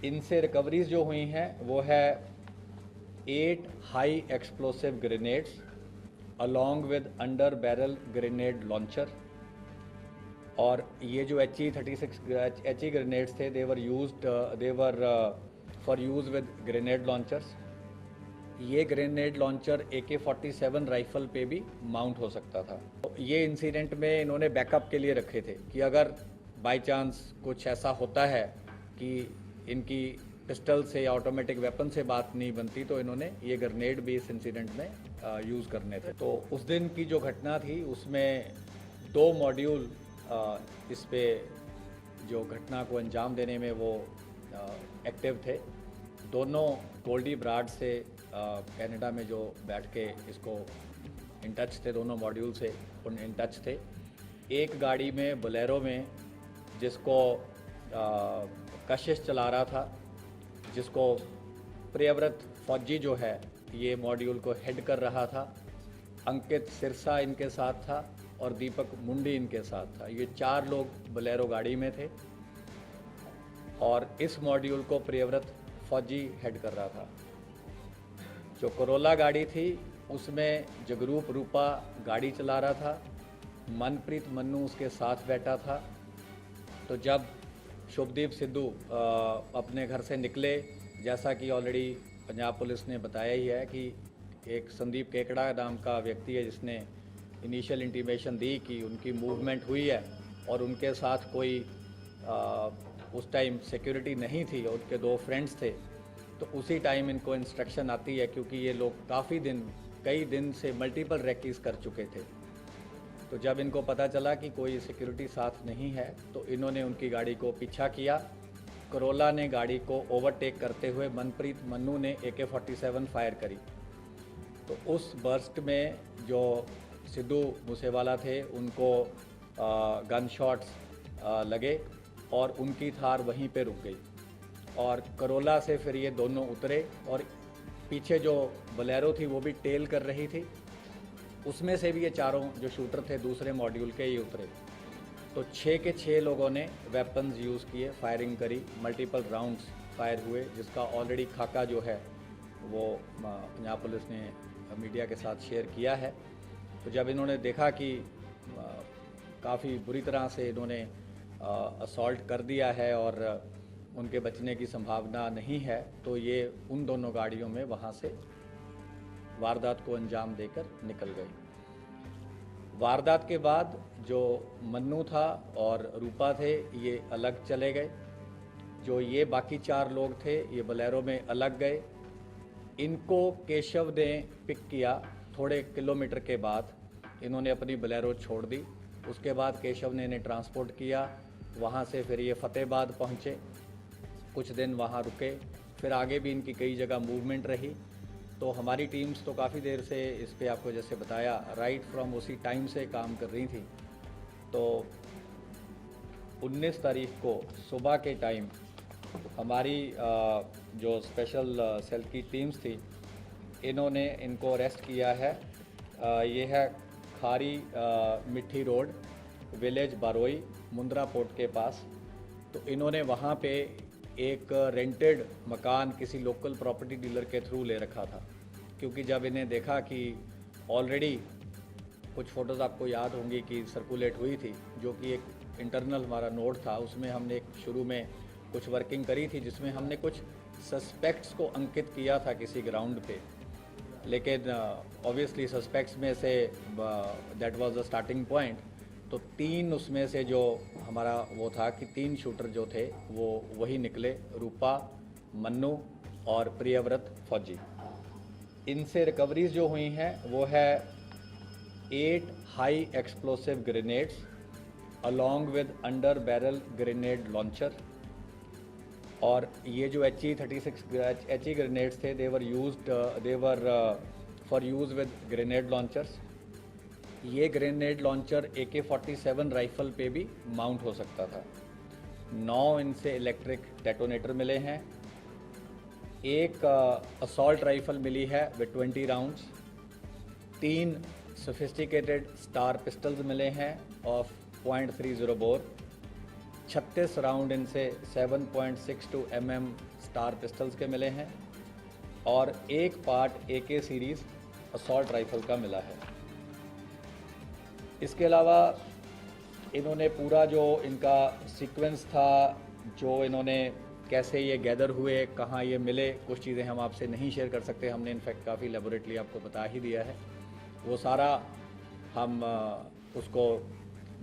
इनसे रिकवरीज जो हुई हैं वो है 8 high explosive grenades along with under barrel grenade launcher. और ये जो HE ग्रेनेड्स थे they were for use with grenade launchers. ये ग्रेनेड लॉन्चर AK-47 राइफल पे भी माउंट हो सकता था। तो ये इंसिडेंट में इन्होंने बैकअप के लिए रखे थे कि अगर बाय चांस कुछ ऐसा होता है कि इनकी पिस्टल से या ऑटोमेटिक वेपन से बात नहीं बनती तो इन्होंने ये ग्रेनेड भी इस इंसिडेंट में यूज़ करने थे। तो उस दिन की जो घटना थी उसमें 2 मॉड्यूल इस पे जो घटना को अंजाम देने में वो एक्टिव थे। दोनों गोल्डी ब्राड से कनाडा में जो बैठ के इसको इन टच थे, दोनों मॉड्यूल से इन टच थे। एक गाड़ी में बोलेरो में जिसको कशिश चला रहा था, जिसको प्रियव्रत फौजी जो है ये मॉड्यूल को हेड कर रहा था। अंकित सिरसा इनके साथ था और दीपक मुंडी इनके साथ था। ये 4 लोग बोलेरो गाड़ी में थे और इस मॉड्यूल को प्रियव्रत फौजी हेड कर रहा था। जो कोरोला गाड़ी थी उसमें जगरूप रूपा गाड़ी चला रहा था, मनप्रीत मन्नू उसके साथ बैठा था। तो जब शुभदीप सिद्धू अपने घर से निकले, जैसा कि ऑलरेडी पंजाब पुलिस ने बताया ही है कि एक संदीप केकड़ा नाम का व्यक्ति है जिसने इनिशियल इंटीमेशन दी कि उनकी मूवमेंट हुई है और उनके साथ कोई उस टाइम सिक्योरिटी नहीं थी और उनके 2 फ्रेंड्स थे। तो उसी टाइम इनको इंस्ट्रक्शन आती है, क्योंकि ये लोग कई दिन से मल्टीपल रेकीज कर चुके थे। तो जब इनको पता चला कि कोई सिक्योरिटी साथ नहीं है तो इन्होंने उनकी गाड़ी को पीछा किया। कोरोला ने गाड़ी को ओवरटेक करते हुए मनप्रीत मन्नू ने AK-47 फायर करी। तो उस बर्स्ट में जो सिद्धू मूसेवाला थे उनको गन शॉट्स लगे और उनकी थार वहीं पे रुक गई। और कोरोला से फिर ये दोनों उतरे और पीछे जो बोलेरो थी वो भी टेल कर रही थी, उसमें से भी ये चारों जो शूटर थे दूसरे मॉड्यूल के ही उतरे। तो 6 के 6 लोगों ने वेपन्स यूज़ किए, फायरिंग करी, मल्टीपल राउंड्स फायर हुए, जिसका ऑलरेडी खाका जो है वो पंजाब पुलिस ने मीडिया के साथ शेयर किया है। तो जब इन्होंने देखा कि काफ़ी बुरी तरह से इन्होंने असॉल्ट कर दिया है और उनके बचने की संभावना नहीं है, तो ये उन दोनों गाड़ियों में वहाँ से वारदात को अंजाम देकर निकल गए। वारदात के बाद जो मन्नू था और रूपा थे ये अलग चले गए। जो ये बाकी 4 लोग थे ये बोलेरो में अलग गए। इनको केशव ने पिक किया। थोड़े किलोमीटर के बाद इन्होंने अपनी बोलेरो छोड़ दी। उसके बाद केशव ने इन्हें ट्रांसपोर्ट किया। वहाँ से फिर ये फतेहाबाद पहुँचे, कुछ दिन वहाँ रुके, फिर आगे भी इनकी कई जगह मूवमेंट रही। तो हमारी टीम्स तो काफ़ी देर से इस पे आपको जैसे बताया राइट फ्रॉम उसी टाइम से काम कर रही थी। तो 19 तारीख को सुबह के टाइम हमारी जो स्पेशल सेल की टीम्स थी इन्होंने इनको अरेस्ट किया है। ये है खारी मिट्टी रोड, विलेज बारोई, मुंद्रा पोर्ट के पास। तो इन्होंने वहाँ पे एक रेंटेड मकान किसी लोकल प्रॉपर्टी डीलर के थ्रू ले रखा था, क्योंकि जब इन्हें देखा कि ऑलरेडी कुछ फ़ोटोज़ आपको याद होंगी कि सर्कुलेट हुई थी, जो कि एक इंटरनल हमारा नोट था, उसमें हमने एक शुरू में कुछ वर्किंग करी थी जिसमें हमने कुछ सस्पेक्ट्स को अंकित किया था किसी ग्राउंड पे। लेकिन ऑब्वियसली सस्पेक्ट्स में say that was the starting point. तो 3 उसमें से जो हमारा वो था कि 3 शूटर जो थे वो वही निकले, रूपा, मन्नू और प्रियव्रत फौजी। इनसे रिकवरीज जो हुई हैं वो है 8 high explosive grenades along with under barrel grenade launcher. और ये जो HE ग्रेनेड्स थे they were for use with grenade launchers. ये ग्रेनेड लॉन्चर AK-47 राइफल पे भी माउंट हो सकता था। 9 इनसे इलेक्ट्रिक डेटोनेटर मिले हैं। एक असॉल्ट राइफल मिली है with 20 rounds. 3 sophisticated star pistols मिले हैं ऑफ .30 बोर। 36 राउंड इनसे 7.62 mm स्टार पिस्टल्स के मिले हैं और एक part AK series assault rifle का मिला है। इसके अलावा इन्होंने पूरा जो इनका सीक्वेंस था, जो इन्होंने कैसे ये गैदर हुए, कहाँ ये मिले, कुछ चीज़ें हम आपसे नहीं शेयर कर सकते। हमने इनफैक्ट काफ़ी लेबोरेटली आपको बता ही दिया है। वो सारा हम उसको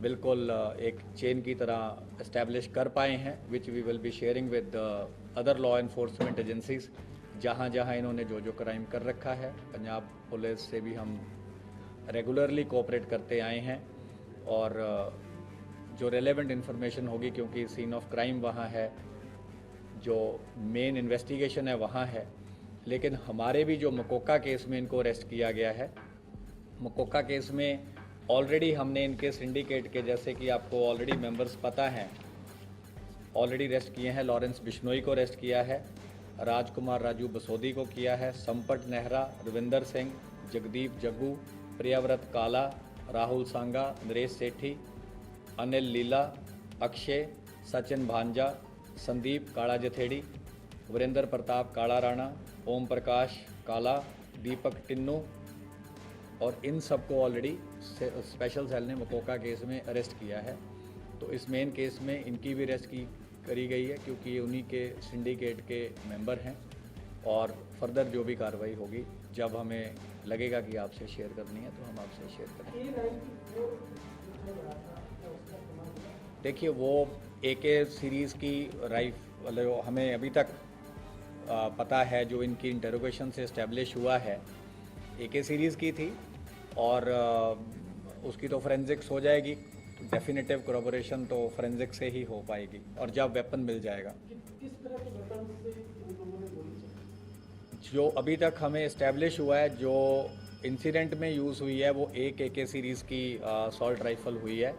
बिल्कुल एक चेन की तरह इस्टेब्लिश कर पाए हैं, which we will be sharing with other law enforcement agencies. जहाँ जहाँ इन्होंने जो जो क्राइम कर रखा है, पंजाब पुलिस से भी हम रेगुलरली कोऑपरेट करते आए हैं और जो रेलेवेंट इन्फॉर्मेशन होगी, क्योंकि सीन ऑफ क्राइम वहाँ है, जो मेन इन्वेस्टिगेशन है वहाँ है। लेकिन हमारे भी जो मकोका केस में इनको अरेस्ट किया गया है, मकोका केस में ऑलरेडी हमने इनके सिंडिकेट के, जैसे कि आपको ऑलरेडी मेंबर्स पता हैं, ऑलरेडी अरेस्ट किए हैं। लॉरेंस बिश्नोई को अरेस्ट किया है, राजकुमार राजू बसोदी को किया है, संपट नेहरा, रविंदर सिंह, जगदीप जग्गू, प्रियव्रत काला, राहुल सांगा, नरेश सेठी, अनिल लीला, अक्षय, सचिन भांजा, संदीप काला जथेड़ी, वीरेंद्र प्रताप काला राणा, ओम प्रकाश काला, दीपक टिन्नू, और इन सबको ऑलरेडी स्पेशल सेल ने मकोका केस में अरेस्ट किया है। तो इस मेन केस में इनकी भी अरेस्ट करी गई है, क्योंकि ये उन्हीं के सिंडिकेट के मेंबर हैं। और फर्दर जो भी कार्रवाई होगी, जब हमें लगेगा कि आपसे शेयर करनी है, तो हम आपसे शेयर करेंगे। देखिए, वो AK सीरीज़ की राइफल हमें अभी तक पता है, जो इनकी इंटरोगेशन से इस्टेब्लिश हुआ है, AK सीरीज़ की थी और उसकी तो फोरेंसिक्स हो जाएगी। डेफिनेटिव कोरोबोरेशन तो फोरेंसिक से ही हो पाएगी, और जब वेपन मिल जाएगा। किस तरह के वेपन से इन लोगों ने गोली चलाई? जो अभी तक हमें इस्टेब्लिश हुआ है, जो इंसिडेंट में यूज़ हुई है, वो एक AK सीरीज़ की असॉल्ट राइफल हुई है।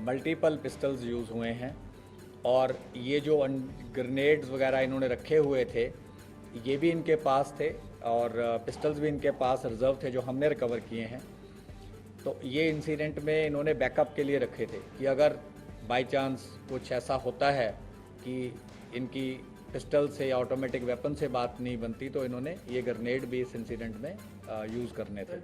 मल्टीपल पिस्टल्स यूज़ हुए हैं, और ये जो ग्रेनेड्स वगैरह इन्होंने रखे हुए थे, ये भी इनके पास थे, और पिस्टल्स भी इनके पास रिजर्व थे, जो हमने रिकवर किए हैं। तो ये इंसिडेंट में इन्होंने बैकअप के लिए रखे थे कि अगर बाय चांस कुछ ऐसा होता है कि इनकी पिस्टल से या ऑटोमेटिक वेपन से बात नहीं बनती, तो इन्होंने ये ग्रेनेड भी इस इंसिडेंट में यूज़ करने थे।